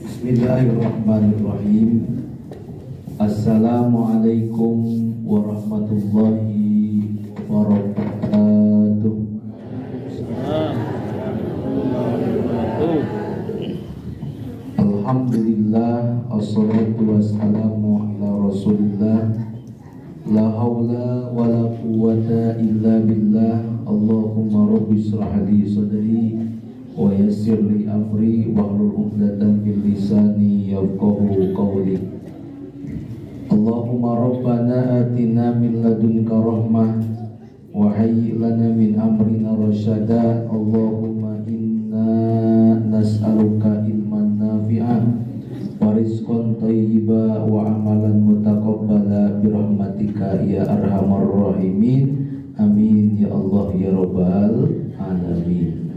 Bismillahirrahmanirrahim. Assalamualaikum warahmatullahi wabarakatuh. Alhamdulillah, assalatu wassalamu ala rasulillah. La haula wa la quwwata illa billah. Allahumma rabbi israh li sadri wa yassir li amri wahlul 'uqdatam min lisani yafqahu qawli. Allahumma rabbana atina min ladunka rahmah wa hayyi lana min amrina rasyada. Allahumma inna nas'aluka ilman nafi'an wa rizqan thayyiba wa amalan mutaqabbala birahmatika ya arhamar rahimin. Amin ya Allah ya rabbal alamin.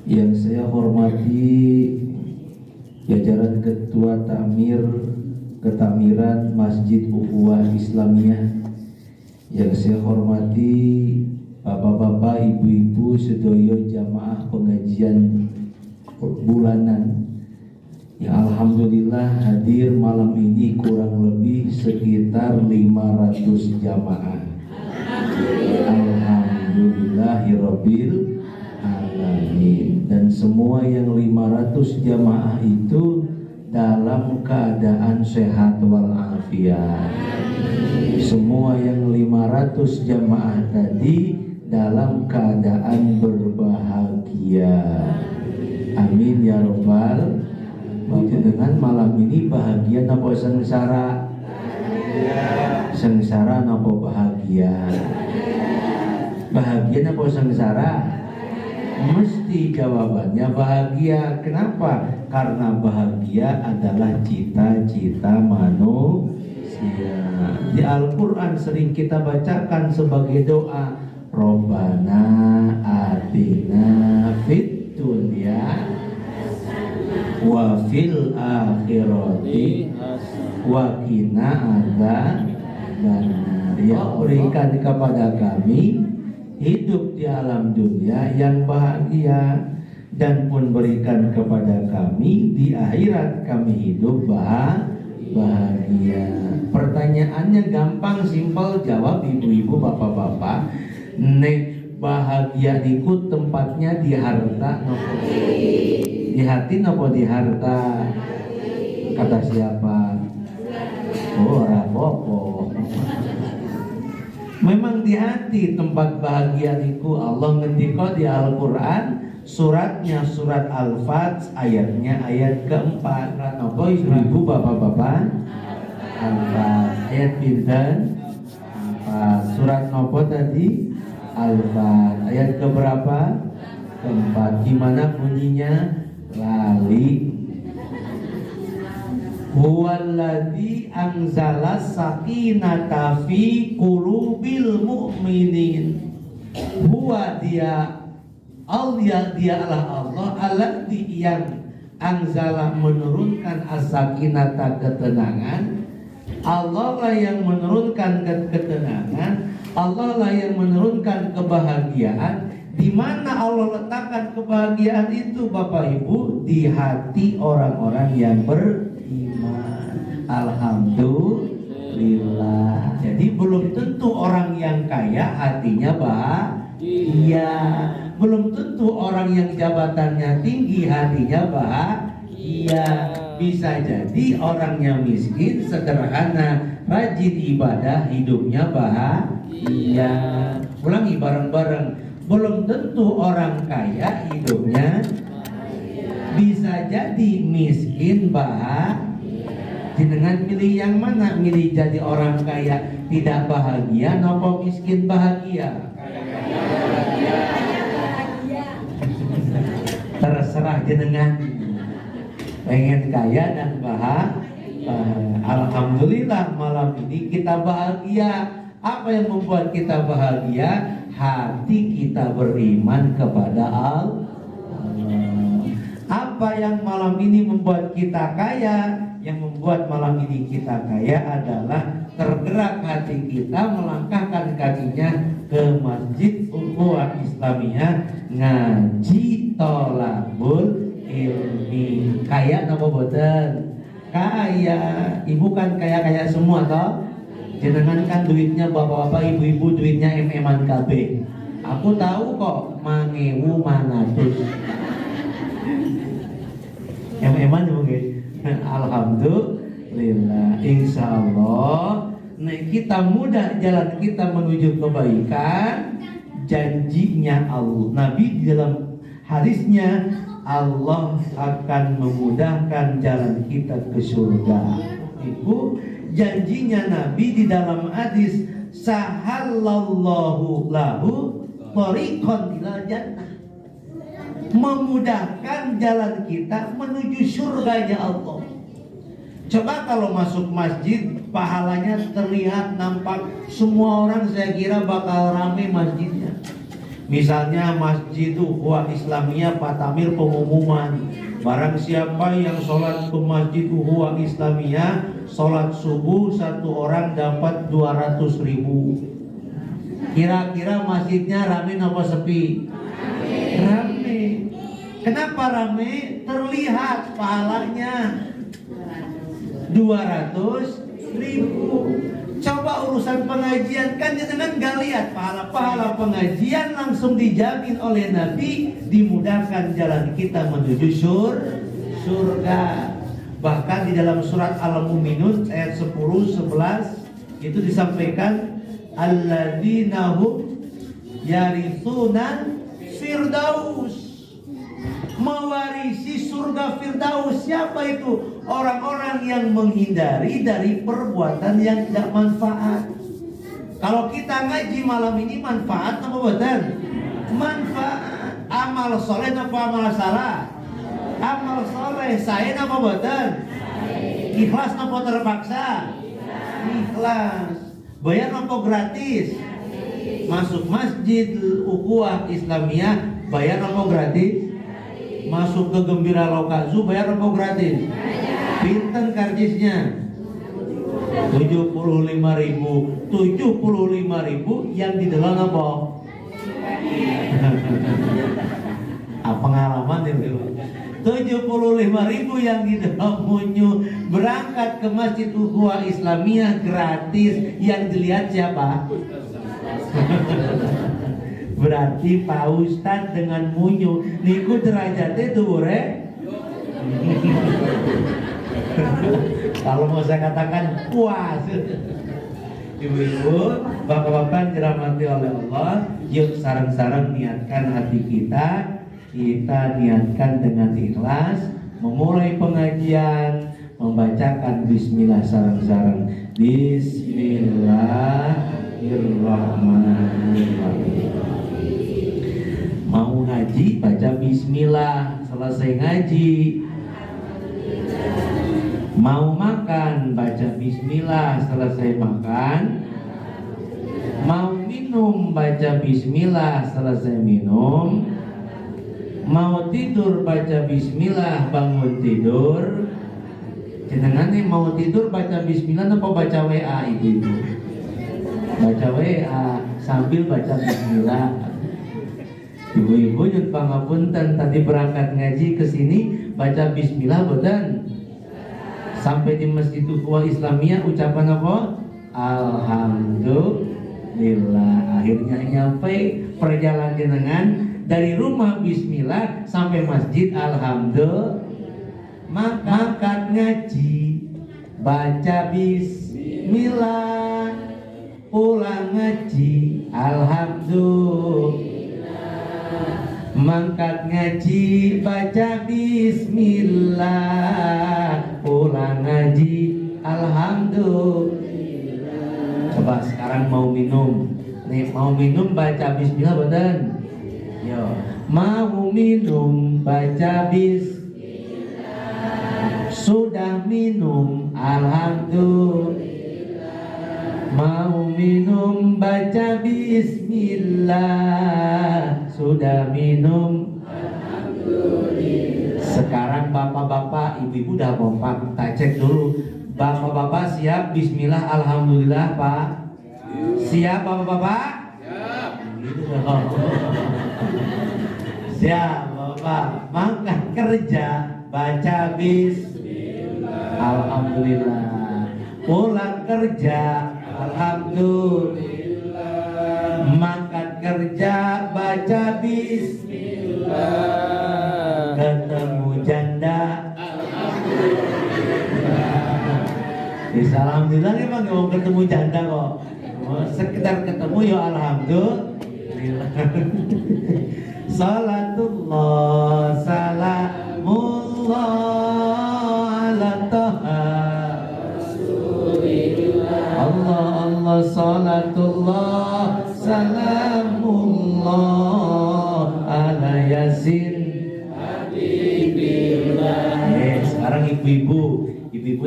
Yang saya hormati jajaran Ketua Ketamiran Masjid Ukhuwah Islamiyah, yang saya hormati bapak-bapak, ibu-ibu sedoyo jamaah pengajian bulanan yang alhamdulillah hadir malam ini kurang lebih sekitar 500 jamaah. Alhamdulillahirabbil alamin. Dan semua yang 500 jamaah itu dalam keadaan sehat walafiat. Semua yang 500 jamaah tadi dalam keadaan berbahagia. Amin ya robbal. Dengan malam ini bahagia napa sengsara? Sengsara napa bahagia? Bahagia napa sengsara? Mesti jawabannya bahagia. Kenapa? Karena bahagia adalah cita-cita manusia. Di Al-Quran sering kita bacakan sebagai doa, Robbana atina fid dunya wa fil akhirati wa qina adzabannar. Ya, berikan kepada kami hidup di alam dunia yang bahagia, dan pun berikan kepada kami di akhirat kami hidup bahagia. Pertanyaannya gampang, simpel, jawab ibu-ibu, bapak-bapak. Nek bahagia niku tempatnya di harta nopo? Di hati nopo di harta? Kata siapa? Oh, rapopo. Memang di hati tempat bahagia niku. Allah ngendika di Al-Qur'an, suratnya surat Al-Fat, ayatnya ayat keempat. Napa ibu bapak-bapak? Al-Fat ayat pinten? Surat napa tadi? Al-Fat ayat keberapa? Keempat. Gimana bunyinya? Lali. Huwallazi anzala sakinata fi qulubil mu'minin. Huwa dia adalah Allah alladzi yang anzala menurunkan as-sakinata ketenangan. Allah lah yang menurunkan ketenangan, Allah lah yang menurunkan kebahagiaan. Di mana Allah letakkan kebahagiaan itu Bapak Ibu? Di hati orang-orang yang beriman. Alhamdulillah. Jadi belum tentu orang yang kaya hatinya bahagia. Belum tentu orang yang jabatannya tinggi hatinya bahagia. Bisa jadi orang yang miskin, sederhana, rajin ibadah, hidupnya bahagia. Ulangi bareng-bareng. Belum tentu orang kaya hidupnya, bisa jadi miskin bahagia. Jenengan milih yang mana? Milih jadi orang kaya tidak bahagia nopo miskin bahagia? Terserah jenengan. Pengen kaya dan bahagia. Alhamdulillah malam ini kita bahagia. Apa yang membuat kita bahagia? Hati kita beriman kepada Allah. Apa yang malam ini membuat kita kaya? Yang membuat malam ini kita kaya adalah tergerak hati kita melangkahkan kakinya ke Masjid Ukhuwah Islamiyah ngaji tolabul ilmi. Kaya napa boten? Kaya. Ibu kan kaya-kaya semua toh? Jenengan kan duitnya bapak-bapak, ibu-ibu duitnya MM-an KB. Aku tahu kok mangewu manatus. MM-an mungkin. Alhamdulillah, insya Allah. Nek kita mudah jalan kita menuju kebaikan, janjinya Allah. Nabi di dalam hadisnya, Allah akan memudahkan jalan kita ke surga. Itu janjinya Nabi di dalam hadis, sahallallahu lahu thariqan ilal jannah. Memudahkan jalan kita menuju surganya Allah. Coba kalau masuk masjid, pahalanya terlihat nampak, semua orang saya kira bakal rame masjidnya. Misalnya Masjid Ukhuwah Islamiyah Pak Tamir pengumuman, barang siapa yang sholat ke Masjid Ukhuwah Islamiyah, sholat subuh satu orang dapat 200.000. Kira-kira masjidnya rame apa sepi? Rame. Kenapa rame? Terlihat pahalanya 200.000. Coba urusan pengajian kan jangan gak lihat pahala pengajian, langsung dijamin oleh Nabi, dimudahkan jalan kita menuju surga. Bahkan di dalam surat Al-Mu'minun ayat 10-11 itu disampaikan, alladzina hum yarithuna firdaus, mewarisi surga Firdaus. Siapa itu? Orang-orang yang menghindari dari perbuatan yang tidak manfaat. Kalau kita ngaji malam ini manfaat apa bukan? Manfaat. Amal soleh apa amal salah? Amal soleh. Saya apa bukan? Ikhlas apa terpaksa? Ikhlas. Bayar apa gratis? Masuk Masjid Ukhuwah Islamiyah bayar apa gratis? Masuk ke Gembira Lokazu bayar apa gratis? Pinten karcisnya? 75.000. 75.000 yang di dalam apa? Pengalaman itu. 75.000 yang di dalam munyu berangkat ke Masjid Ukhuwah Islamiyah gratis. Yang dilihat siapa? Berarti Pak Ustadz dengan munyu niku derajatnya dhuwure. Kalau mau saya katakan puas. Ibu-ibu, bapak-bapak dirahmati oleh Allah, yuk sareng-sareng niatkan hati kita. Kita niatkan dengan ikhlas memulai pengajian, membacakan bismillah sareng-sareng. Bismillahirrahmanirrahim. Mau ngaji baca bismillah, selesai ngaji. Mau makan baca bismillah, selesai makan. Mau minum baca bismillah, selesai minum. Mau tidur baca bismillah, bangun tidur. Jenengan nih mau tidur baca bismillah apa baca WA itu? Baca WA sambil baca bismillah. Ibu-ibu nyun pangapunten, tadi berangkat ngaji ke sini baca bismillah boten? Sampai di Masjid Ukhuwah Islamiyah ucapan apa? Alhamdulillah. Akhirnya nyampe perjalanan jenengan dari rumah bismillah sampai masjid alhamdulillah. Maka ngaji baca bismillah, pulang ngaji alhamdulillah. Mangkat ngaji baca bismillah, pulang ngaji alhamdulillah. Coba sekarang mau minum. Nih mau minum baca bismillah boten? Yo, mau minum baca bismillah. Sudah minum alhamdulillah. Mau minum baca bismillah. Sudah minum alhamdulillah. Sekarang bapak-bapak, ibu-ibu udah kompak. Tak cek dulu. Bapak-bapak siap bismillah alhamdulillah, Pak? Siap bapak-bapak? Siap. Siap bapak. Mangkat kerja baca bismillah. Alhamdulillah. Pulang kerja alhamdulillah. Mangkat kerja baca bismillah. Ketemu janda alhamdulillah. Alhamdulillah memang gak mau ketemu janda kok. Sekedar ketemu ya alhamdulillah. Salatullah salamullah ala taha Rasulillah. Allah Allah salatullah salamullah ala yasin habibillah. Sekarang ibu-ibu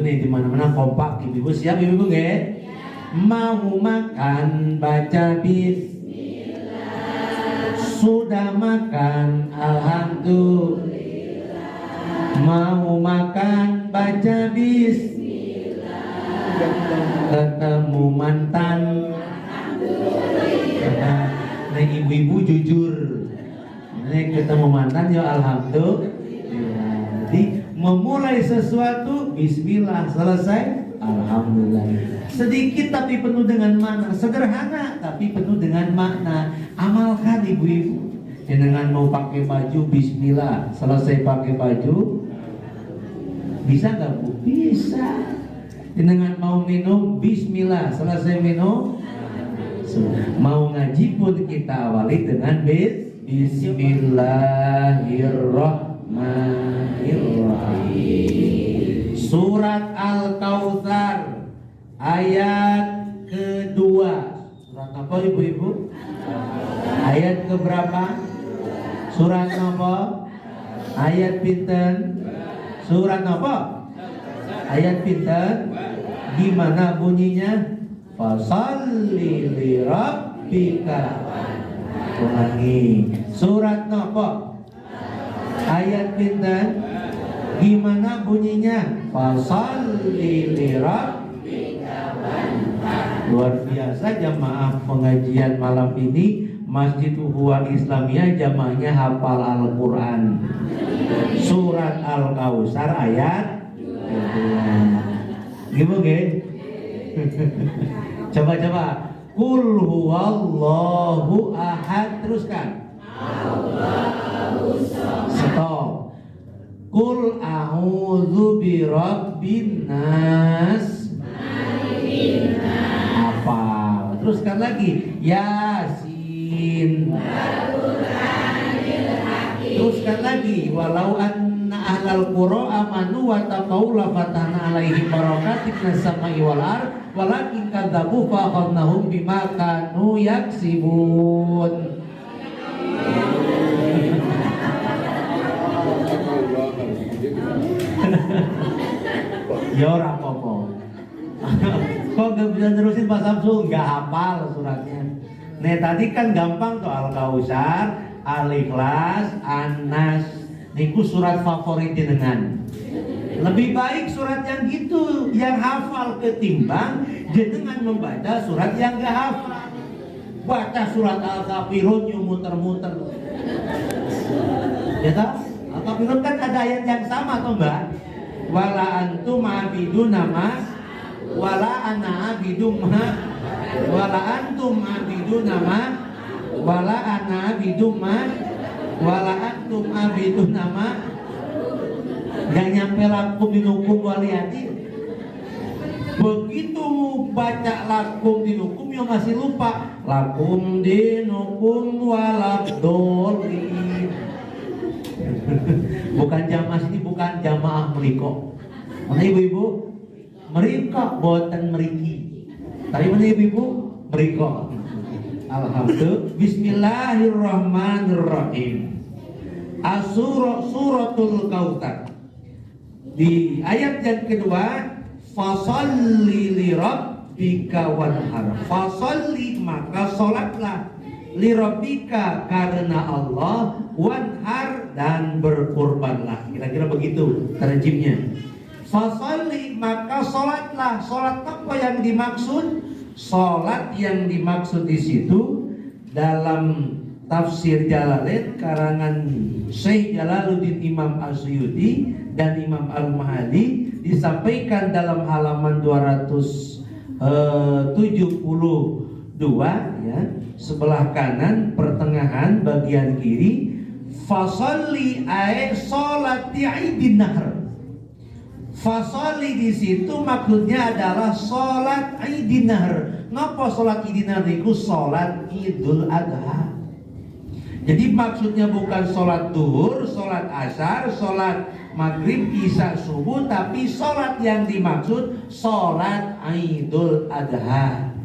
nih di mana-mana kompak. Ibu-ibu siap ibu-ibu nggih? Mau makan baca bismillah. Sudah makan alhamdulillah. Mau makan baca bismillah. Ketemu mantan alhamdulillah. Nah ibu-ibu jujur. Nih ketemu mantan ya alhamdulillah. Jadi memulai sesuatu bismillah, selesai alhamdulillah. Sedikit tapi penuh dengan makna, sederhana tapi penuh dengan makna. Amalkan ibu-ibu. Dengan mau pakai baju bismillah, selesai pakai baju bisa nggak Bu? Bisa. Dengan mau minum bismillah, selesai minum. Mau ngaji pun kita awali dengan Bismillahirrahmanirrahim. Surat Al-Kautsar ayat kedua. Surat apa ibu-ibu? Ayat keberapa? Surat apa? Ayat pinten? Surat apa? Ayat pinten? Gimana bunyinya? Fasalli li rabbika. Ulangi. Surat apa? Ayat pinten? Gimana bunyinya? Fasalli li rabbika wanhar. Luar biasa jamaah pengajian malam ini. Masjid Ukhuwah Islamiyah jamaahnya hafal Al-Quran. Surat Al-Kautsar ayat 2. Gimana? Coba. Qul huwallahu ahad. Teruskan. Stop. Qul a'udzu birabbin nas. Hafal. Teruskan lagi. Yasin. Teruskan lagi. Walau anna ahlal qura amanu wa taqaw la fatahna alaihim barakatin minas samai wal ardh walakin kadzabu fa akhadnahum bima kanu yaksibun. Ya ora apa-apa. Kok gak bisa terusin Pak Samsul? Gak hafal suratnya. Nih tadi kan gampang tuh Al-Kautsar, Al-Ikhlas, An-Nas. Niku surat favorit jenengan. Lebih baik surat yang gitu, yang hafal ketimbang jenengan membaca surat yang gak hafal. Baca surat Al-Kafirun yang muter-muter. Ya tahu? Al-Kafirun kan ada ayat yang sama toh Mbak? Wala antum abiduna ma wala ana abidum ma wala antum abiduna ma wala ana abidum ma wala antum abiduna ma. Gak nyampe lakum dinukum waliyati. Begitu baca lakum dinukum yang masih lupa. Lakum dinukum walabdolin. Bukan jamaah sini, bukan jamaah meriko. Mana ibu-ibu? Meriko, boten meriki. Tapi mana ibu-ibu? Meriko. Alhamdulillah. Bismillahirrahmanirrahim. Suratul Kautsar. Di ayat yang kedua, fasalli li rabbika wanhar. Fasalli, maka salatlah, li rabbika, karena Allah, wanhar, dan berkurbanlah. Kira-kira begitu terjemahnya. Fasalli, maka salatlah. Salat apa yang dimaksud? Salat yang dimaksud di situ dalam tafsir Jalalain karangan Syekh Jalaluddin Imam Asyuyuti dan Imam Al-Mahali disampaikan dalam halaman 272 ya, sebelah kanan pertengahan bagian kiri, fasalli ay sholati Idin Nahr. Fasalli di situ maksudnya adalah sholat Idin Nahr. Ngapa sholat Idin Nahr itu? Sholat Idul Adha. Jadi maksudnya bukan sholat duhur, sholat asar, sholat maghrib, isya, subuh, tapi sholat yang dimaksud sholat Idul Adha.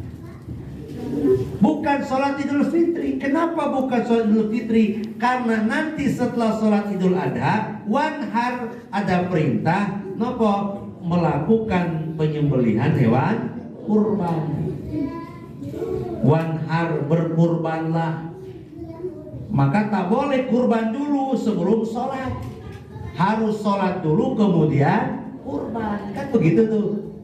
Bukan sholat Idul Fitri. Kenapa bukan sholat Idul Fitri? Karena nanti setelah sholat Idul Adha, wanhar, ada perintah nopo melakukan penyembelihan hewan kurban. Wanhar, berkurbanlah. Maka tak boleh kurban dulu sebelum sholat. Harus sholat dulu kemudian kurban. Kan begitu tuh.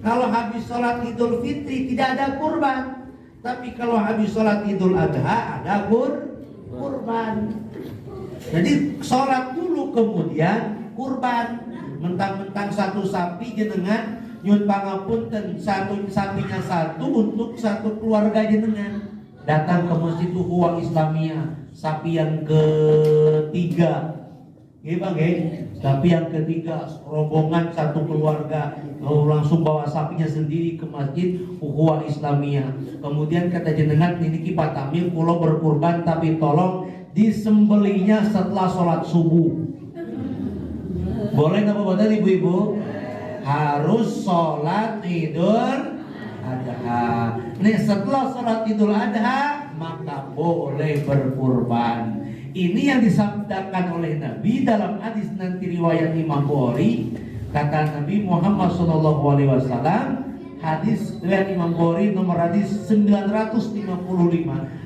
Kalau habis sholat Idul Fitri tidak ada kurban. Tapi kalau habis sholat Idul Adha ada kurban. Jadi sholat dulu kemudian kurban. Mentang-mentang satu sapi jenengan nyun pangapunten, satu sapinya satu untuk satu keluarga jenengan. Datang ke Masjid Ukhuwah Islamiyah, sapi yang ketiga, sapi yang ketiga, rombongan satu keluarga langsung bawa sapinya sendiri ke Masjid Ukhuwah Islamiyah. Kemudian kata jenengan, niki Pak Tamil pulau berkurban tapi tolong disembelihnya setelah sholat subuh. Boleh nggak Bapak ibu-ibu? Harus sholat Idul Adha. Nih setelah sholat Idul Adha maka boleh berkurban. Ini yang disabdakan oleh Nabi dalam hadis nanti riwayat Imam Bukhari. Kata Nabi Muhammad SAW, hadis riwayat Imam Bukhari nomor hadis 955.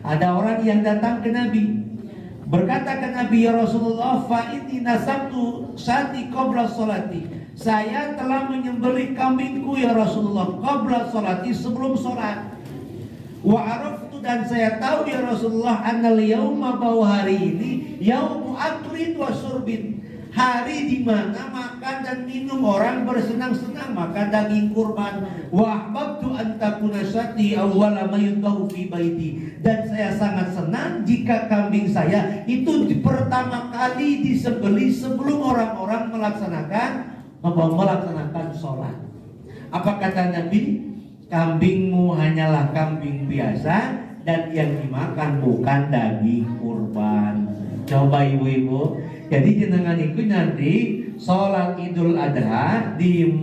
Ada orang yang datang ke Nabi, berkata ke Nabi, ya Rasulullah, fa inni nasabtu syati qabla sholati. Saya telah menyembelih kambingku ya Rasulullah qabla sholati, sebelum sholat. Wa araftu, dan saya tahu ya Rasulullah, annal yauma, bahwa hari ini yaumu aklin wa syurbin, hari di mana makan dan minum orang bersenang-senang, maka daging kurban. Wa ahbabtu an takuna syati awwala ma yudbahu fi baiti, dan saya sangat senang jika kambing saya itu pertama kali disembelih sebelum orang-orang melaksanakan sholat. Apa kata Nabi? Kambingmu hanyalah kambing biasa dan yang dimakan bukan daging kurban. Coba ibu-ibu. Jadi jenengan itu nanti sholat Idul Adha di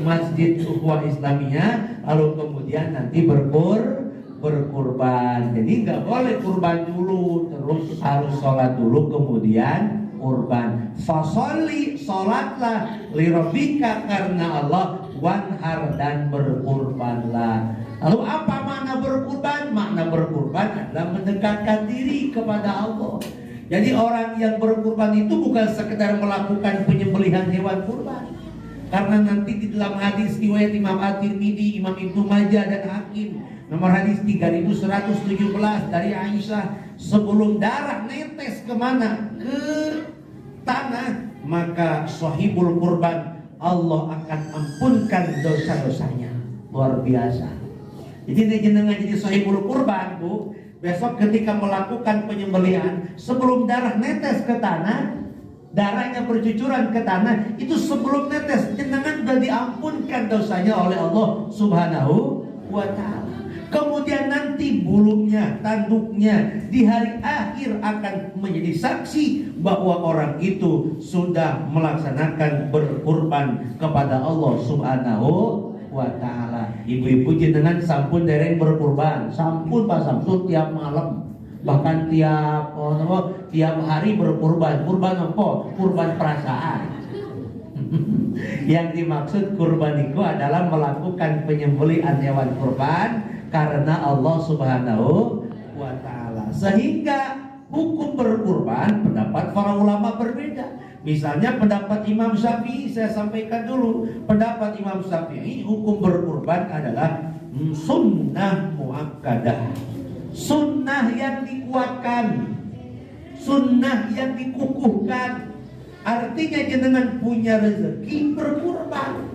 Masjid Ukhuwah Islamiyah, lalu kemudian nanti berkurban. Jadi nggak boleh kurban dulu, terus harus sholat dulu kemudian kurban. Fasholli, sholatlah, lirabbika, karena Allah, wanhar, dan berkurbanlah. Lalu apa makna berkurban? Makna berkurban adalah mendekatkan diri kepada Allah. Jadi orang yang berkurban itu bukan sekedar melakukan penyembelihan hewan kurban. Karena nanti di dalam hadis riwayat Imam At-Tirmidzi, Imam Ibnu Majah dan Hakim, nomor hadis 3117 dari Aisyah, sebelum darah netes kemana? Ke tanah, maka sahibul kurban Allah akan ampunkan dosa-dosanya. Luar biasa. Jadi jenengan jadi sahibul kurban, Bu, besok ketika melakukan penyembelihan, sebelum darah netes ke tanah, darahnya bercucuran ke tanah, itu sebelum netes jenengan sudah diampunkan dosanya oleh Allah Subhanahu wa ta'ala. Kemudian nanti bulunya, tanduknya di hari akhir akan menjadi saksi bahwa orang itu sudah melaksanakan berkurban kepada Allah Subhanahu wa ta'ala. Ibu-ibu jenengan sampun dereng berkurban, sampun Pak Samsul tiap malam, bahkan tiap hari berkurban. Kurban apa? Kurban perasaan. Yang dimaksud kurban itu adalah melakukan penyembelihan hewan kurban karena Allah Subhanahu wa ta'ala. Sehingga hukum berkurban pendapat para ulama berbeda. Misalnya pendapat Imam Syafi'i, saya sampaikan dulu. Pendapat Imam Syafi'i, hukum berkurban adalah sunnah muakkadah. sunnah yang dikuatkan, sunnah yang dikukuhkan. Artinya jenengan punya rezeki berkurban,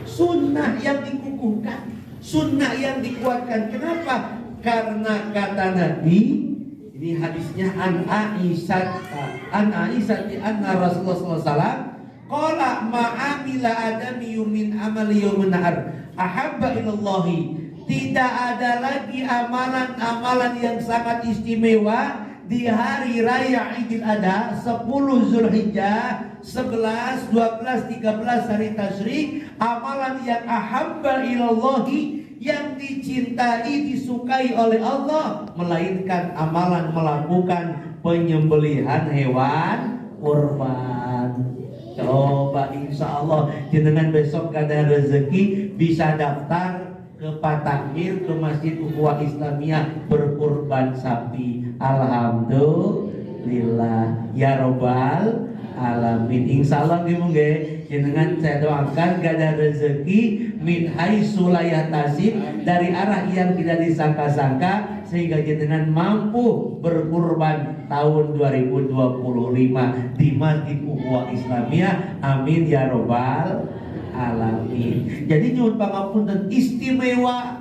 sunnah yang dikukuhkan, sunnah yang dikuatkan. Kenapa? Karena kata Nabi, ini hadisnya an Aisyah anna Rasulullah SAW qala ma'amila adami min amali yawmin nahar ahabba ilallahi. Tidak ada lagi amalan-amalan yang sangat istimewa di hari raya Idul Adha 10 Zulhijjah, 11, 12, 13 hari tasyrik, amalan yang ahabba ilallahi, yang dicintai, disukai oleh Allah, melainkan amalan melakukan penyembelihan hewan kurban. Coba insya Allah jenengan besok kada rezeki bisa daftar ke Patakmir, ke Masjid Ukhuwah Islamiyah berkurban sapi. Alhamdulillah ya robbal alamin. Insya Allah nggih jenengan saya doakan gada rezeki min haitsu la yahtasib, dari arah yang tidak disangka-sangka, sehingga jenengan mampu berkurban tahun 2025 di Masjid Ukhuwah Islamiyah. Amin ya robbal alamin. Jadi nyuwun pangapunten, istimewa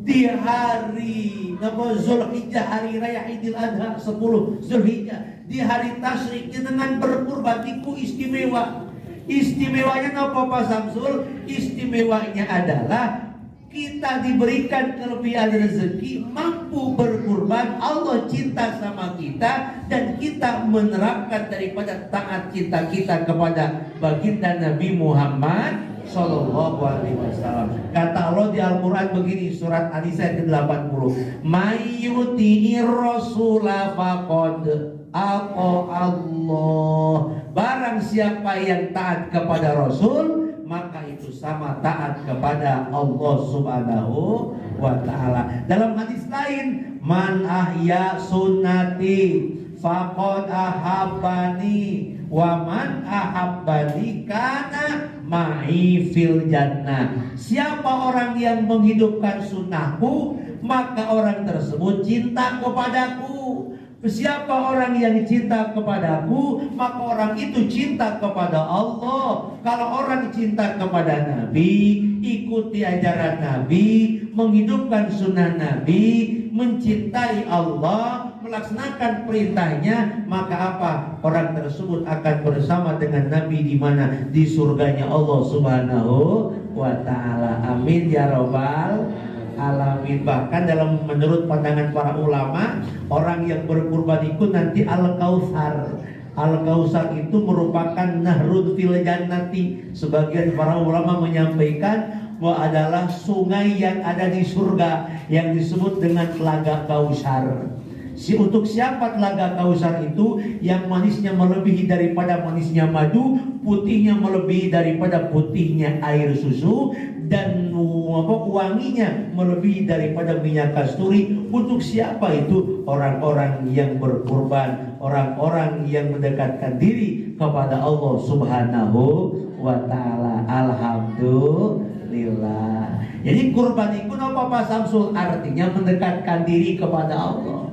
di hari Zulhijjah, hari raya Idul Adha 10 Zulhijjah, di hari tasyrik jenengan berkurban iku istimewa. Istimewanya apa Pak Samsul? Istimewanya adalah kita diberikan kelebihan rezeki, mampu berkurban, Allah cinta sama kita, dan kita menerapkan daripada taat cinta kita kepada baginda Nabi Muhammad Sallallahu Alaihi Wasallam. Kata Allah di Al-Quran begini, surat An-Nisa ayat ke-80, mayyuti'ir rasula faqad Allah. Barang siapa yang taat kepada Rasul, maka itu sama taat kepada Allah Subhanahu wa ta'ala. Dalam hadis lain, man ahya sunnati faqad ahabbani wa man ahabbani kana ma'i fil jannah. Siapa orang yang menghidupkan sunnahku, maka orang tersebut cinta kepadaku. Siapa orang yang cinta kepadaku, maka orang itu cinta kepada Allah. Kalau orang cinta kepada Nabi, ikuti ajaran Nabi, menghidupkan sunnah Nabi, mencintai Allah, melaksanakan perintahnya, maka apa? Orang tersebut akan bersama dengan Nabi di mana? Di surganya Allah Subhanahu wa ta'ala. Amin ya robbal alamin. Bahkan dalam menurut pandangan para ulama, orang yang berkurban itu nanti Al-Kautsar. Al-Kautsar itu merupakan nahrun fil jannati. Sebagian para ulama menyampaikan bahwa adalah sungai yang ada di surga yang disebut dengan Telaga Kautsar. Untuk siapa Telaga Kautsar itu? Yang manisnya melebihi daripada manisnya madu, putihnya melebihi daripada putihnya air susu, dan wanginya melebihi daripada minyak kasturi. Untuk siapa itu? Orang-orang yang berkurban, orang-orang yang mendekatkan diri kepada Allah Subhanahu wa ta'ala. Alhamdulillah. Jadi kurban itu apa Pak Samsul? Artinya mendekatkan diri kepada Allah.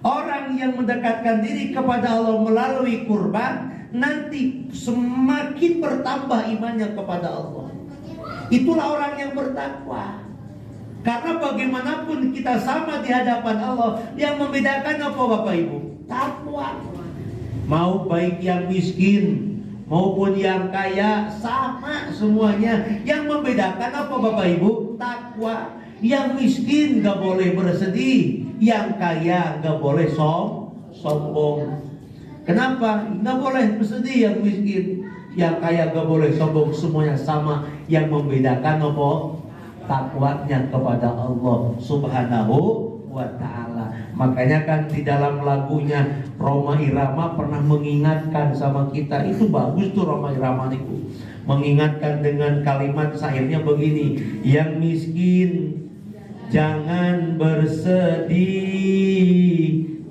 Orang yang mendekatkan diri kepada Allah melalui kurban, nanti semakin bertambah imannya kepada Allah. Itulah orang yang bertakwa. Karena bagaimanapun kita sama di hadapan Allah. Yang membedakan apa Bapak Ibu? Takwa. Mau baik yang miskin maupun yang kaya, sama semuanya. Yang membedakan apa Bapak Ibu? Takwa. Yang miskin gak boleh bersedih, yang kaya gak boleh sombong. Kenapa? Gak boleh bersedih yang miskin, yang kaya gak boleh sombong. Semuanya sama. Yang membedakan apa? Takwanya kepada Allah Subhanahu wa ta'ala. Makanya kan di dalam lagunya Rhoma Irama pernah mengingatkan sama kita. Itu bagus tuh Rhoma Irama itu, mengingatkan dengan kalimat syairnya begini, yang miskin jangan bersedih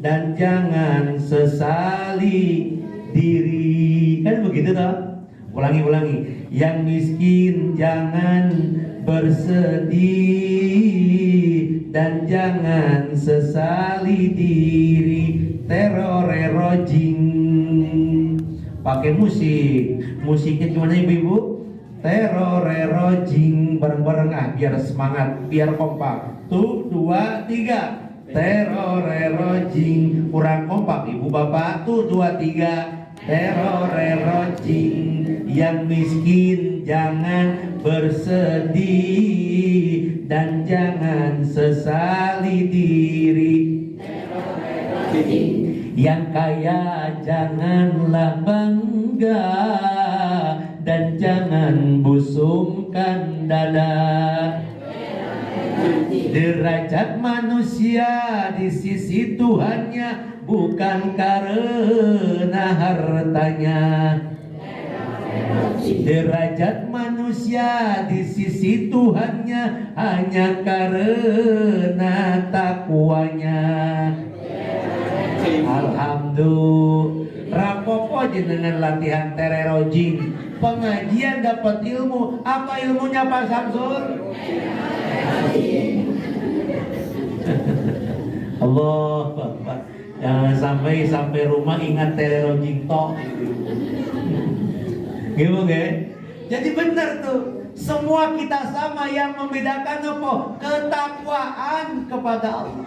dan jangan sesali diri. Kan begitu toh? Ulangi. Yang miskin jangan bersedih dan jangan sesali diri. Terorerojing. Pakai musiknya gimana ibu-ibu? Terorerojing, bareng-bareng biar semangat, biar kompak. 1, 2, 3. Terorerojing, kurang kompak ibu bapak. 1, 2, 3. Terorerojing, yang miskin jangan bersedih dan jangan sesali diri. Yang kaya janganlah bangga dan jangan busungkan dada. Derajat manusia di sisi Tuhannya bukan karena hartanya. Derajat manusia di sisi Tuhannya hanya karena takwanya. Alhamdulillah. Rapopo jenengan latihan tererojing, pengajian dapat ilmu. Apa ilmunya Pak Samsul? Allah Bapak, jangan sampai rumah ingat tererojing tok. Gimana? Jadi benar tuh, semua kita sama, yang membedakan apa? Ketakwaan kepada Allah.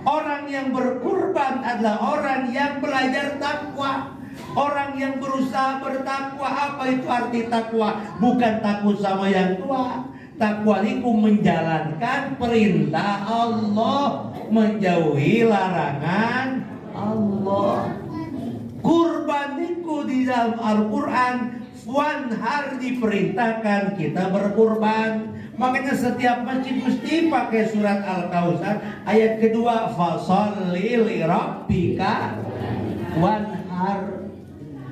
Orang yang berkurban adalah orang yang belajar takwa. Orang yang berusaha bertakwa. Apa itu arti takwa? Bukan takut sama yang tua. Takwa itu menjalankan perintah Allah, menjauhi larangan Allah. Kurban itu di dalam Al-Quran, wanhar diperintahkan kita berkurban. Makanya setiap masjid mesti pakai surat Al-Kautsar ayat kedua, fasholli li rabbika wanhar.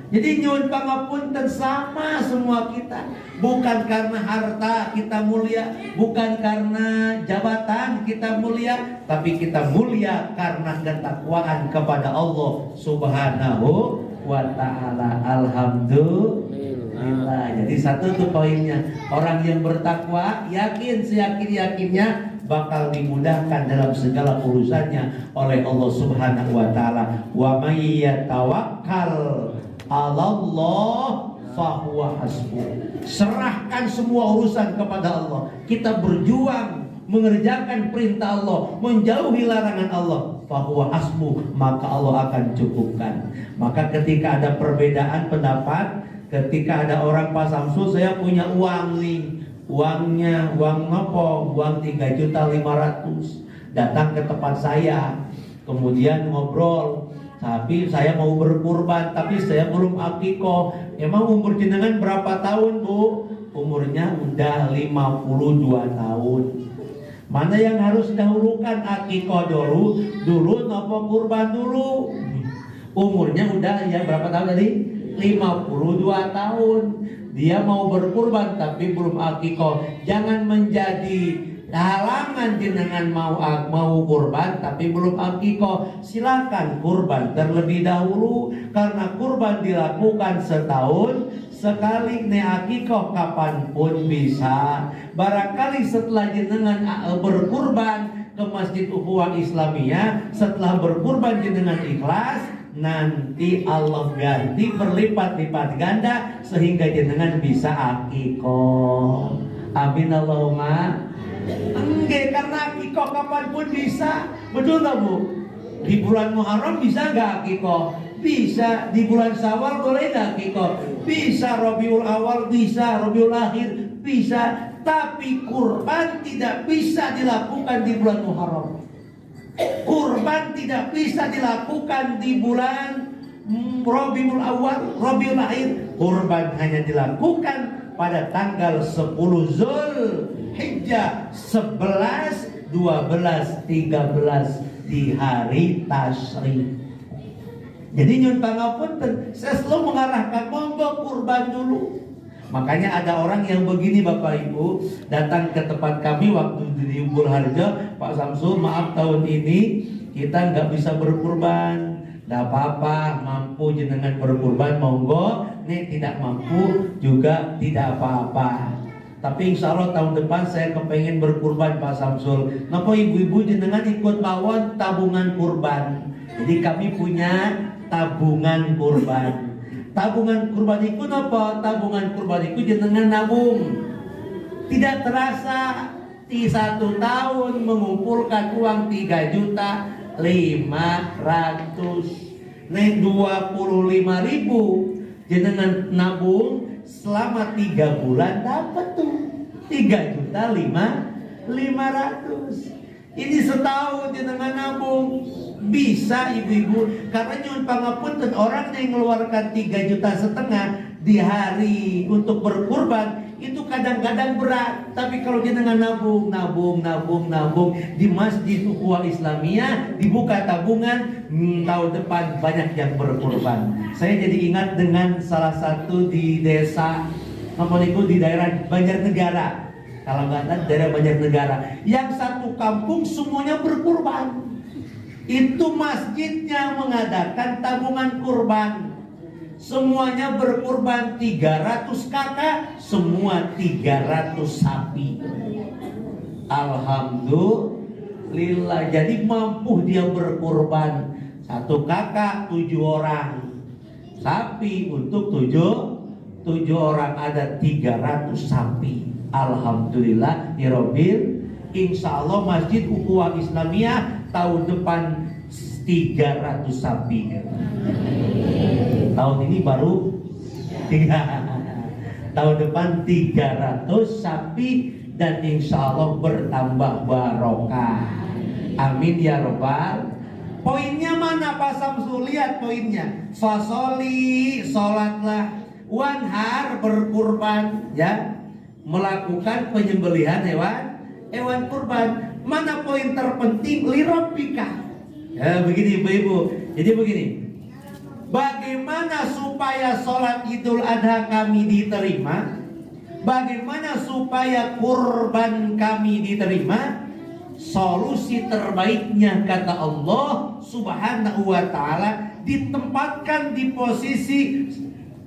Jadi nyuwun pangapunten sama semua kita. Bukan karena harta kita mulia, bukan karena jabatan kita mulia, tapi kita mulia karena ketakwaan kepada Allah Subhanahu wa ta'ala. Alhamdulillah. Jadi satu tuh poinnya, orang yang bertakwa yakin seyakin-yakinnya bakal dimudahkan dalam segala urusannya oleh Allah Subhanahu wa ta'ala. Wa may yatawakkal 'alallah fahuwa hasbuh. Serahkan semua urusan kepada Allah. Kita berjuang mengerjakan perintah Allah, menjauhi larangan Allah, fahuwa hasbuh, maka Allah akan cukupkan. Maka ketika ada perbedaan pendapat, ketika ada orang, Pak Samsul saya punya uang nih, uang apa? Uang 3.500.000. Datang ke tempat saya, kemudian ngobrol, tapi saya mau berkurban, tapi saya belum akikoh. Emang umur jenengan berapa tahun, Bu? Umurnya udah 52 tahun. Mana yang harus dahulukan, akikoh dulu nopo kurban dulu? Umurnya udah ya berapa tahun tadi? 52 tahun. Dia mau berkurban tapi belum akikoh. Jangan menjadi halangan jenengan mau kurban tapi belum akikoh. Silakan kurban terlebih dahulu, karena kurban dilakukan setahun sekali. Akikoh kapanpun bisa. Barangkali setelah jenengan berkurban ke Masjid Ukhuwah Islamiyah, setelah berkurban jenengan ikhlas, nanti Allah ganti berlipat-lipat ganda sehingga jenengan bisa akikoh. Amin Allahumma. Enggak, karena akikoh kapanpun bisa. Betul gak Bu? Di bulan Muharram bisa gak akikoh? Bisa. Di bulan Syawal boleh gak akikoh? Bisa. Rabiul Awal bisa, Rabiul Akhir bisa. Tapi kurban tidak bisa dilakukan di bulan Muharram. Kurban tidak bisa dilakukan di bulan Rabiul Awal, Rabiul Akhir. Kurban hanya dilakukan pada tanggal 10 Zulhijjah, 11, 12, 13 di hari tasyrik. Jadi nyun pangapunten, saya selalu mengarahkan monggo kurban dulu. Makanya ada orang yang begini Bapak Ibu, datang ke tempat kami waktu di Ubul Harjo, Pak Samsul maaf tahun ini kita nggak bisa berkurban. Tidak apa-apa, mampu jenengan berkurban monggo, nih tidak mampu juga tidak apa-apa. Tapi insya Allah tahun depan saya kepengen berkurban Pak Samsul. Napa ibu-ibu jenengan ikut mawon tabungan kurban. Jadi kami punya tabungan kurban. Tabungan kurban itu napa? Tabungan kurban itu jenengan nabung. Tidak terasa di 1 tahun mengumpulkan uang 3.500.000. Nek 25.000 jenengan nabung selama 3 bulan dapat tuh 3.500.000. Ini setahun jenengan nabung bisa ibu-ibu, karena nyuwun pangapunten orang yang mengeluarkan 3,5 juta di hari untuk berkurban itu kadang-kadang berat. Tapi kalau jenengan nabung di Masjid Ukhuwah Islamiyah, dibuka tabungan, tahun depan banyak yang berkurban. Saya jadi ingat dengan salah satu di desa Namoniku di daerah Banjarnegara. Kalau nggak tahu daerah Banjarnegara, yang satu kampung semuanya berkurban. Itu masjidnya mengadakan tabungan kurban. Semuanya berkurban 300 kakak, semua 300 sapi. Alhamdulillah, jadi mampu dia berkurban. Satu kakak 7 orang, sapi untuk 7 orang, ada 300 sapi. Alhamdulillah ya Rabbil. Insya Allah Masjid Ukhuwah Islamiyah tahun depan 300 sapi. Tahun ini baru 3. Tahun depan 300 sapi dan insya Allah bertambah barokah. Amin ya Rabbal. Poinnya mana Pak Samsul? Lihat poinnya. Fasoli, sholatlah. Wanhar, berkurban, ya, melakukan penyembelihan hewan kurban. Mana poin terpenting? Lirabbika. Ya, begini ibu-ibu. Jadi begini. Bagaimana supaya sholat Idul Adha kami diterima? Bagaimana supaya kurban kami diterima? Solusi terbaiknya kata Allah Subhanahu wa ta'ala, ditempatkan di posisi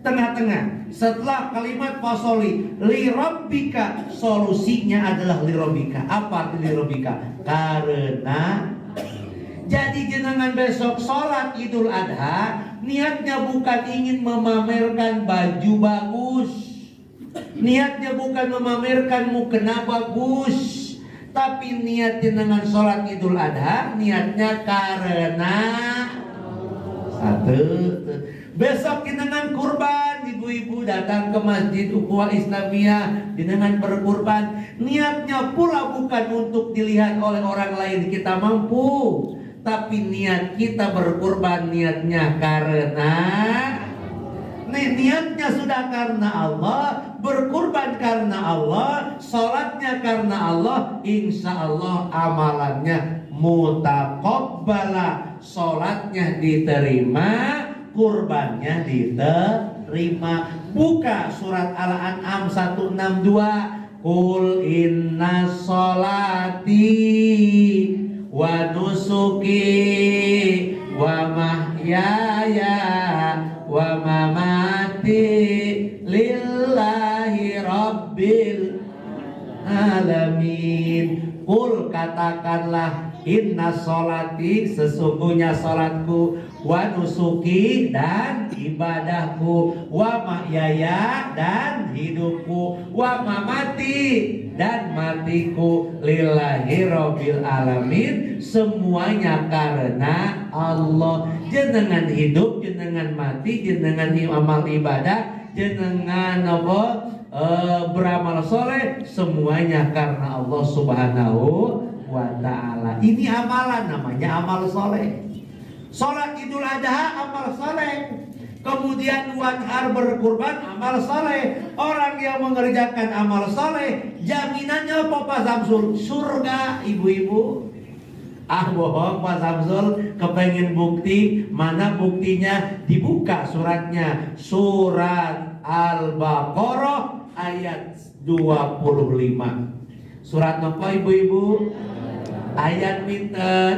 tengah-tengah. Setelah kalimat fasoli lirabbika, solusinya adalah lirabbika. Apa arti lirabbika? Karena jadi jenengan besok sholat Idul Adha, niatnya bukan ingin memamerkan baju bagus, niatnya bukan memamerkan mukena bagus, tapi niat jenengan sholat Idul Adha, niatnya karena satu. Besok jenengan kurban, ibu-ibu datang ke Masjid Ukhuwah Islamiyah, jenengan berkurban, niatnya pula bukan untuk dilihat oleh orang lain kita mampu, tapi niat kita berkurban niatnya karena niatnya sudah karena Allah, berkurban karena Allah, sholatnya karena Allah, insya Allah amalannya mutaqabbala, sholatnya diterima, kurbannya diterima. Buka surat Al-An'am 162. Qul inna sholati wa nusuki wa mahyaya wa mamati lillahi rabbil alamin. Qul, katakanlah, inna sholati, sesungguhnya sholatku, wa nusuki, dan ibadahku, wa mahyaya, dan hidupku, wa mamati, dan matiku, lillahi rabbil alamin, semuanya karena Allah. Jenengan hidup, jenengan mati, jenengan amal ibadah, jenengan beramal soleh, semuanya karena Allah Subhanahu wa ta'ala. Ini amalan, namanya amal soleh. Sholat Idul Adha amal soleh. Kemudian wanhar, berkurban, amal soleh. Orang yang mengerjakan amal soleh, jaminannya apa Pak Samsul? Surga, ibu-ibu. Ah, bohong Pak Samsul, kepengen bukti. Mana buktinya? Dibuka suratnya, surat Al-Baqarah ayat 25. Surat apa ibu-ibu? Ayat pinten?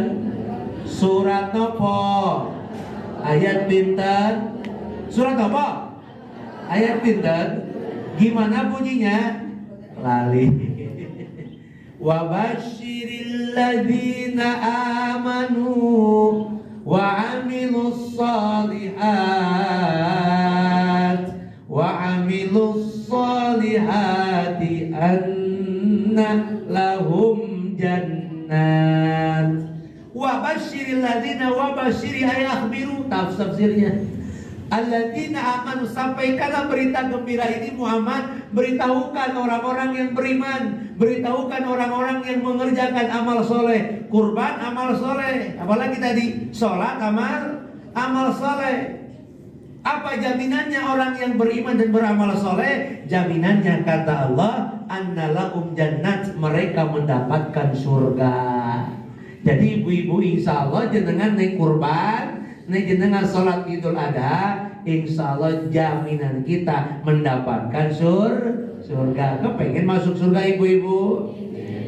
Surat apa? Ayat pinten? Surat apa? Ayat pinten? Gimana bunyinya? lali. Wa basyiril ladzina amanu wa amilus solihati anna lahum jannat. Wa basyiril ladzina, wa basyiri ay akhbiru, tafsirnya alladzina amanu, sampaikanlah berita gembira ini Muhammad, beritahukan orang-orang yang beriman, beritahukan orang-orang yang mengerjakan amal soleh, kurban amal soleh, apalagi tadi sholat amal soleh. Apa jaminannya orang yang beriman dan beramal soleh? Jaminannya kata Allah, annalahum jannat, mereka mendapatkan surga. Jadi ibu-ibu insya Allah jenengan naik kurban, naik jenengan sholat Idul Adha, insya Allah jaminan kita mendapatkan surga. Kepengen masuk surga ibu-ibu?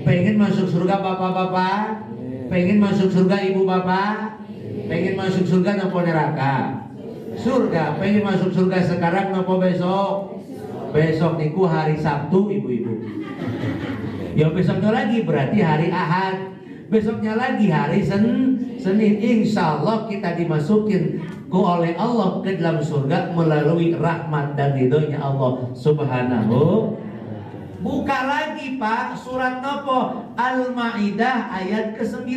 Pengen masuk surga bapak-bapak? Pengen masuk surga ibu bapak? Pengen masuk surga nopo neraka? Surga. Pengen masuk surga sekarang nopo besok? Besok niku hari Sabtu ibu-ibu. Ya besoknya lagi berarti hari Ahad. Besoknya lagi hari Senin. Insya Allah kita dimasukin oleh Allah ke dalam surga melalui rahmat dan ridhonya Allah Subhanahu. Buka lagi Pak surat nopo? Al-Maidah ayat ke-9.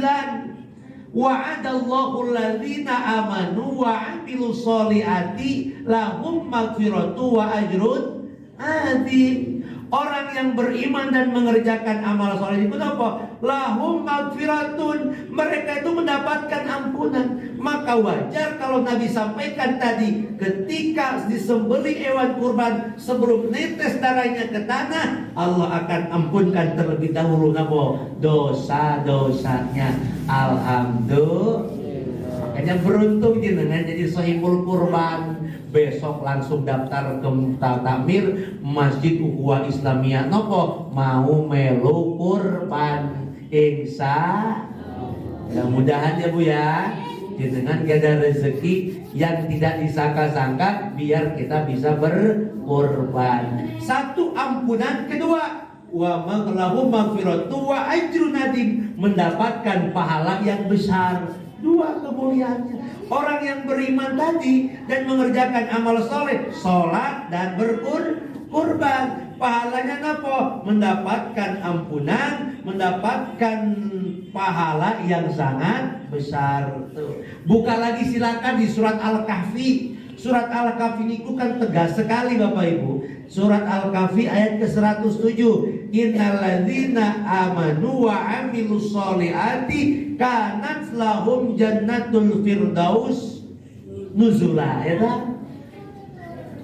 Wa'adallahu alladzina amanu wa 'amilus solihati lahum maghfiratu wa ajrun adzim. Orang yang beriman dan mengerjakan amal soleh itu apa? Lahum maghfiratun, mereka itu mendapatkan ampunan. Maka wajar kalau Nabi sampaikan tadi, ketika disembelih hewan kurban sebelum netes darahnya ke tanah, Allah akan ampunkan terlebih dahulu dosa-dosanya. Alhamdulillah. Makanya beruntung jenengan jadi sahibul kurban. Besok langsung daftar ke takmir Masjid Ukhuwah Islamiyah nopo mau melu kurban. Insya mudah-mudahan ya Bu ya, jenengan ada rezeki yang tidak disangka-sangka biar kita bisa berkurban. Satu ampunan, kedua wa maghlahu maghfiratu wa ajrun adim, mendapatkan pahala yang besar. Dua kemuliaannya. Orang yang beriman tadi dan mengerjakan amal soleh, sholat dan berkurban, pahalanya apa? Mendapatkan ampunan, mendapatkan pahala yang sangat besar. Buka lagi silakan di surat Al-Kahfi. Surat Al-Kahfi ini kan tegas sekali Bapak Ibu. Surat Al-Kahfi ayat ke-107. Innalladzina amanu wa 'amilus solihati kanat lahum jannatul firdaus nuzula. Ya kan?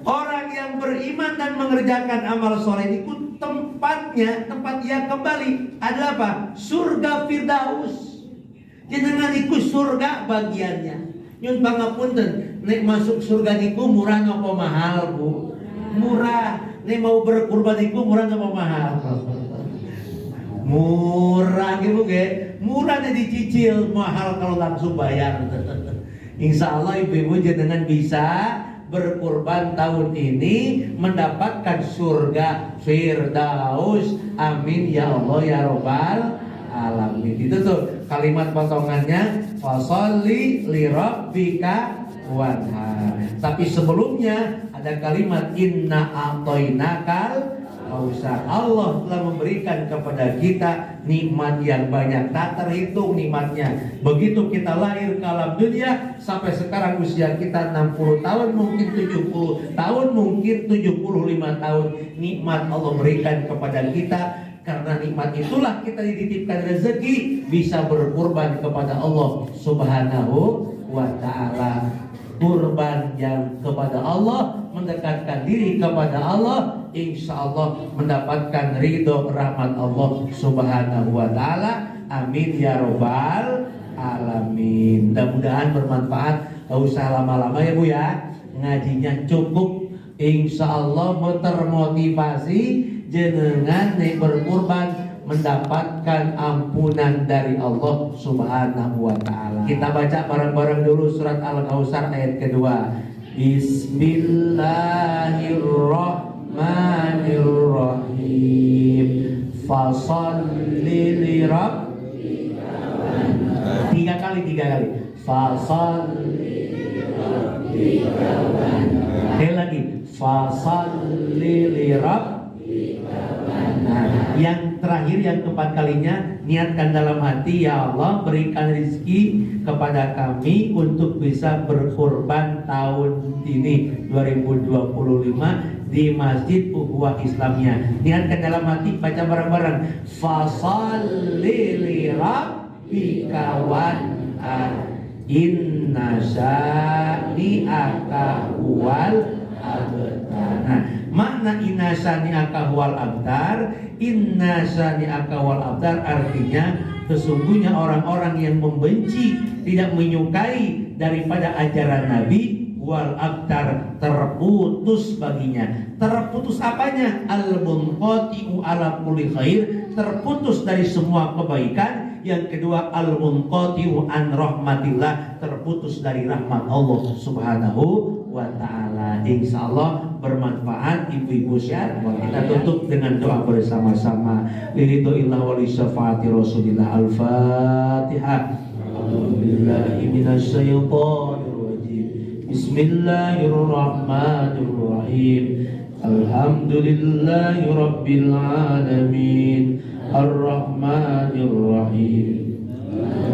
Orang yang beriman dan mengerjakan amal soleh itu tempat dia kembali adalah apa? Surga Firdaus. Jenengan ikut surga bagiannya. Nyun pangapunten, nek masuk surga niku murah napa mahal Bu? Murah. Nek mau berkurban niku murah napa mahal? Murah gitu ge. Murah nek dicicil, mahal kalau langsung bayar. Insya Allah ibu-ibu jenengan bisa berkurban tahun ini mendapatkan surga Firdaus. Amin ya Allah ya Rabbal alamin. Itu tuh kalimat potongannya, fasholli li rabbika wanhar. Tapi sebelumnya ada kalimat inna a'tainakal kautsar. Allah telah memberikan kepada kita nikmat yang banyak, tak terhitung nikmatnya. Begitu kita lahir ke alam dunia sampai sekarang usia kita 60 tahun, mungkin 70 tahun, mungkin 75 tahun, nikmat Allah berikan kepada kita. Karena nikmat itulah kita dititipkan rezeki bisa berkurban kepada Allah Subhanahu wa ta'ala. Kurban yang kepada Allah, mendekatkan diri kepada Allah, insya Allah mendapatkan ridho rahmat Allah Subhanahu wa ta'ala. Amin ya Rabbal alamin. Mudah-mudahan bermanfaat. Gak usah lama-lama ya Bu ya, ngajinya cukup. Insya Allah termotivasi jenengan nih berkurban mendapatkan ampunan dari Allah Subhanahu wa ta'ala. Kita baca bareng-bareng dulu surat Al-Kautsar ayat kedua. Bismillahirrahmanirrahim. Fasalli li tiga kali. Fasalli sekali lagi. Fasalli li Nah, yang terakhir, yang keempat kalinya, niatkan dalam hati, ya Allah berikan rezeki kepada kami untuk bisa berkurban tahun ini 2025 di Masjid Ukhuwah Islamiyah. Niatkan dalam hati, baca bareng-bareng. Fasholli li rabbika wanhar inna syani'aka huwal abtar. Nah, makna inna syani'aka huwal abtar, inna syani'aka huwal abtar artinya sesungguhnya orang-orang yang membenci, tidak menyukai daripada ajaran Nabi, wal abtar, terputus baginya. Terputus apanya? Al-munqati'u ala kulli khair, terputus dari semua kebaikan. Yang kedua, al-munqati'u an rahmatillah, terputus dari rahmat Allah Subhanahu wa ta'ala. Insyaallah bermanfaat ibu-ibu syar. Kita tutup dengan doa bersama-sama. Liridhoillah wa li syafaati Rasulillah. Al-Fatihah. A'udzubillahi minasyaitonir rajim. Bismillahirrahmanirrahim. Alhamdulillahi rabbil alamin. Ar-Rahmanir-Rahim.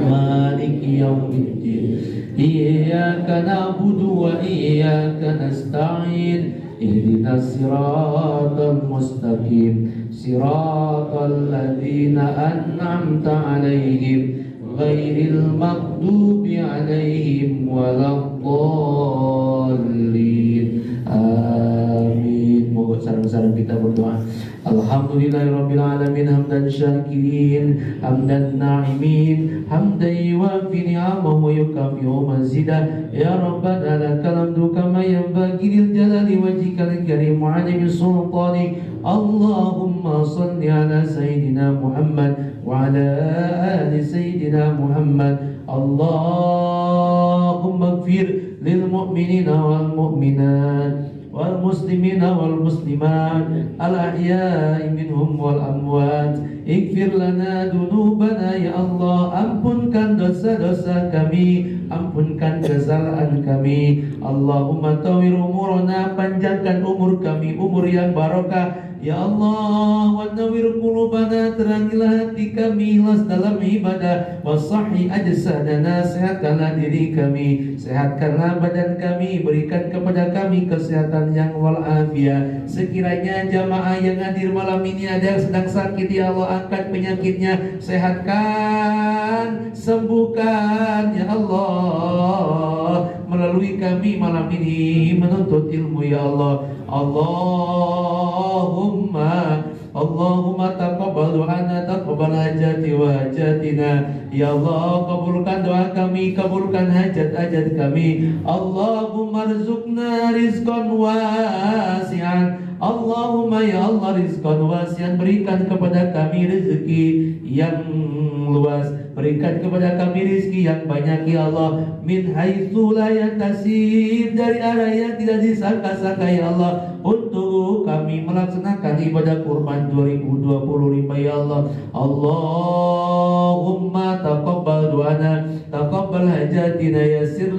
Maliki yaumiddin. Iyyaka na'budu wa iyyaka nasta'in. Ihdinas siratal mustaqim. Siratal ladzina an'amta 'alaihim ghairil maghdubi 'alaihim waladdallin. Amin. Moga sareng-sareng kita berdoa. Alhamdulillahirabbil alamin hamdan syakirin hamdan na'imin hamdan yuwafi ni'amahu wa yukafi'u mazidah. Ya Rabbana lakal hamdu kama yanbaghi lil jalali wajhikal karim wa 'azimi sultanik. Allahumma shalli ala sayyidina Muhammad wa ala ali sayyidina Muhammad. Allahumma ighfir lil mu'minina wal mu'minat wal muslimina wal muslimat al ahya'i minhum wal amwat. Ighfir lana dunubana ya Allah, ampunkan dosa-dosa kami, ampunkan kesalahan kami. Allahumma tawir umurana, panjangkan umur kami, umur yang barokah ya Allah. Wa nawwir qulubana, terangilah hati kami, ikhlas dalam ibadah. Wasahhi ajsadana, sehatkanlah diri kami, sehatkanlah badan kami, berikan kepada kami kesehatan yang walafiat. Sekiranya jamaah yang hadir malam ini ada yang sedang sakit, ya Allah angkat penyakitnya, sehatkan, sembuhkan ya Allah. Melalui kami malam ini menuntut ilmu ya Allah. Allahumma taqabbal du'ana, taqabbal hajati wa hajatina. Ya Allah, kabulkan doa kami, kabulkan hajat-hajat kami. Allahumma rizqna rizqan wasi'an. Allahumma ya Allah rizqan wasi'an, berikan kepada kami rezeki yang luas, berikan kepada kami rezeki yang banyak ya Allah. Min haitsu la yatasib, dari arah yang tidak disangka-sangka ya Allah, untuk kami melaksanakan ibadah kurban 2025 ya Allah. Allahumma taqabbal du'ana, taqabbal hajatina, yassir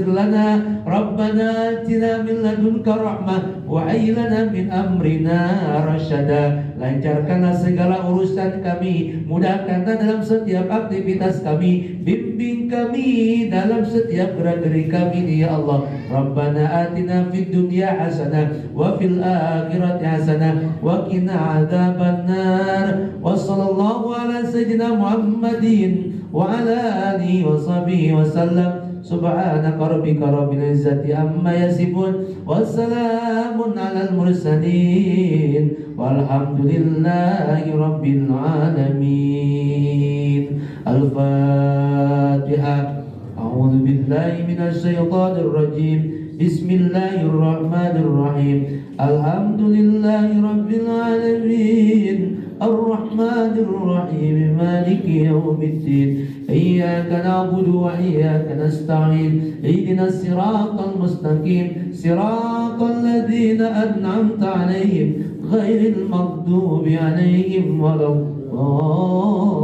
lana Rabbana atina min ladunka rahmah wa ailana min amrina rasyada. Lancarkanlah segala urusan kami, mudahkanlah dalam setiap aktivitas kami, bimbing kami dalam setiap gerak-gerik kami ya Allah. Rabbana atina fid dunya hasanah wa fil akhirati hasanah wa qina adzabannar. Wa sallallahu ala sayyidina Muhammadin wa ala alihi wa sahbihi wa sallam. Subhanaka rabbika rabbil izzati amma yasifun, wassalamun alal mursalin, walhamdulillahi rabbil alamin. Al-Fatihah. A'udzu billahi minasy syaithanir rajim. Bismillahirrahmanirrahim. Alhamdulillahi rabbil alamin. Ar-Rahmanir Rahim. Maliki yaumiddin. Iyyaka na'budu wa iyyaka nasta'in. Ihdinas siratal mustaqim. Siratal ladzina an'amta 'alaihim غير المغضوب عليهم ولا الضالين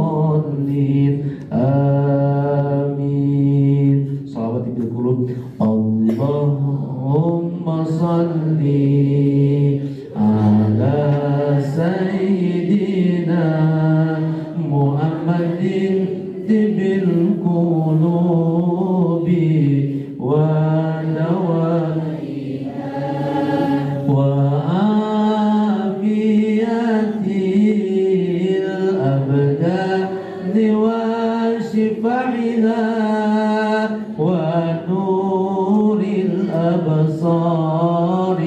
آمين. صلوات بالقلوب. اللهم صل على سيدنا محمد طب القلوب ودوائها وعافية الأبدان وشفائها ونور الأبصار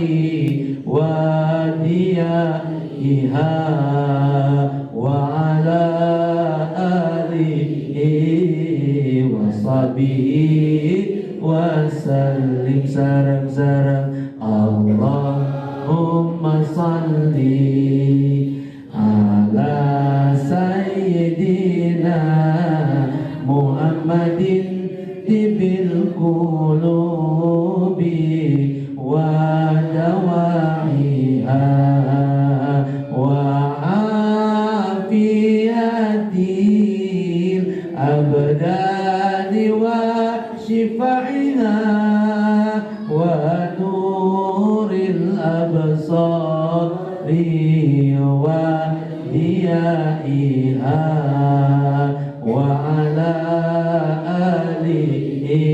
وديائها وعلى آله وصحبه وسلم. Sarang-sarang Allahumma salli ala sayyidina Muhammadin tibil qulubi wa dawaiha wa afiyatil abdani wa shifaiha wa nuril absari wa diyaiha wa ala alihi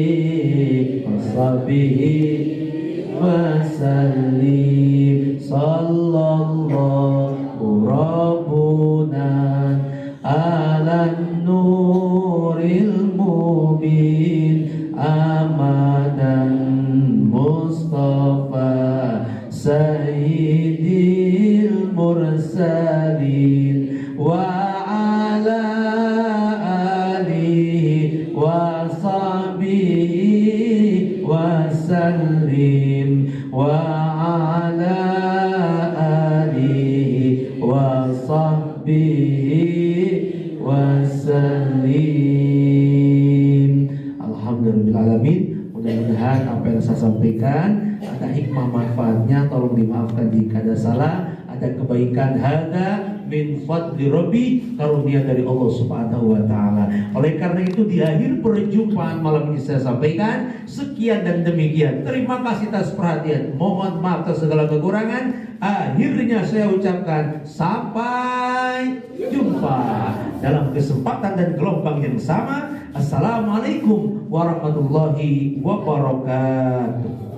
wa sahbihi wa sallim. Sallallahu rabbuna ala nuril mubin amadan Mustafa Sayyidil Mursalin wa ala alihi wa sahbihi wa sallim wa ala alihi wa sahbihi wa sallim. Alhamdulillahirrahmanirrahim. Mudah-mudahan apa yang saya sampaikan ada hikmah manfaatnya, tolong dimaafkan jika ada salah. Ada kebaikan, hada min fadli Rabbi, karunia dari Allah Subhanahu wa taala. Oleh karena itu di akhir perjumpaan malam ini saya sampaikan sekian dan demikian. Terima kasih atas perhatian. Mohon maaf atas segala kekurangan. Akhirnya saya ucapkan sampai jumpa dalam kesempatan dan gelombang yang sama. Assalamualaikum warahmatullahi wabarakatuh.